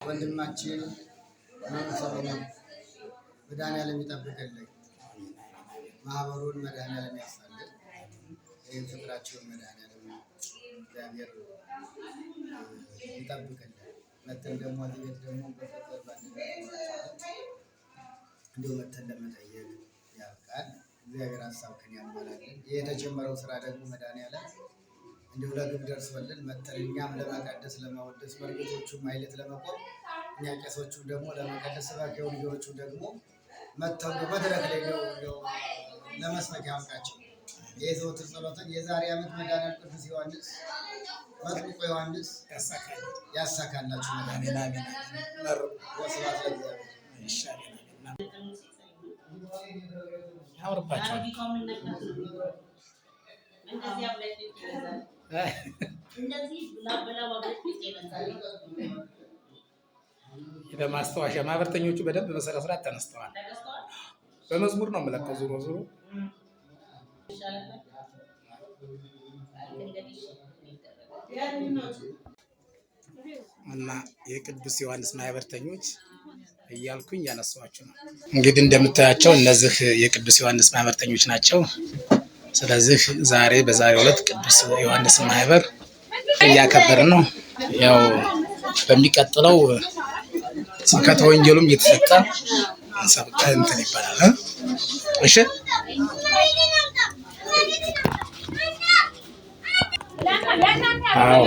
ወንድማችን ሰሎሞን መድኃኒዓለም ይጠብቅልን፣ ማህበሩን መድኃኒዓለም ያሳልን፣ ይህን ፍቅራቸውን መድኃኒዓለም እግዚአብሔር ይጠብቅልን። መተን ደግሞ እዚህ ቤት ደግሞ በፍቅር እንዲሁ መተን ለመጠየቅ ያብቃል። እግዚአብሔር ሀሳብህን ያሟላልን። የተጀመረው ስራ ደግሞ መድኃኒዓለም እንዲሁ ለግብ ደርሶልን መተን እኛም ለመቀደስ ለማወደስ መርጌቶቹም ማይለት ለመቆም እኛ ቄሶቹ ደግሞ ለመቀደስ ሰባኪው ልጆቹ ደግሞ መተው መድረክ ላይ ለመስበክ ያብቃቸው። የዘወትር ጸሎትን የዛሬ ዓመት መድኃኒዓለም ቅዱስ ዮሐንስ መጥምቁ ዮሐንስ ያሳካላችሁ። መድኃኒዓለም ወስብሐት ለእግዚአብሔር። ያወርባቸው ለማስታወሻ ማህበርተኞቹ በደንብ በስነ ስርዓት ተነስተዋል። በመዝሙር ነው የምለቀው ዞሮ ዞሮ እና የቅዱስ ዮሐንስ ማህበርተኞች እያልኩኝ ያነሳኋቸው ነው። እንግዲህ እንደምታያቸው እነዚህ የቅዱስ ዮሐንስ ማህበርተኞች ናቸው። ስለዚህ ዛሬ በዛሬው ዕለት ቅዱስ ዮሐንስ ማህበር እያከበርን ነው። ያው በሚቀጥለው ስብከተ ወንጌሉም እየተሰጠ እንትን ይባላል። እሺ አዎ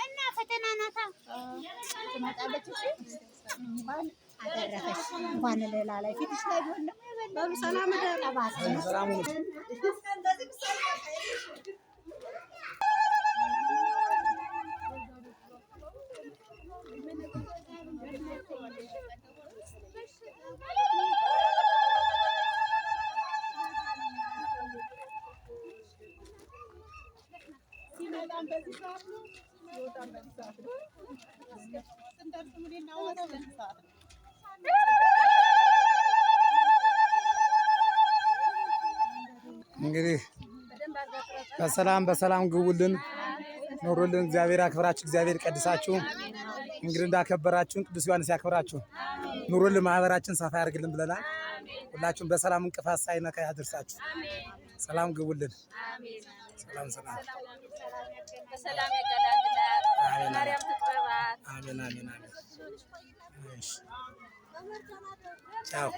እና ፈተና ናታ ትመጣለች። እሺ አደረፈሽ እንኳን ሌላ ላይ ፊትሽ ላይ ቢሆን ሰላም ሰላም እንግዲህ በሰላም ግቡልን፣ ኑሩልን። እግዚአብሔር ያክብራችሁ፣ እግዚአብሔር ይቀድሳችሁ። እንግዲህ እንዳከበራችሁን ቅዱስ ዮሐንስ ያክብራችሁ፣ ኑሩልን። ማህበራችን ሰፋ ያርግልን ብለናል። ሁላችሁም በሰላም እንቅፋት ሳይነካ ያድርሳችሁ። ሰላም ግቡልን። ሰላም በሰላም ያገላግላል። ማርያም ትቀበላት። አሜን አሜን አሜን። ቻው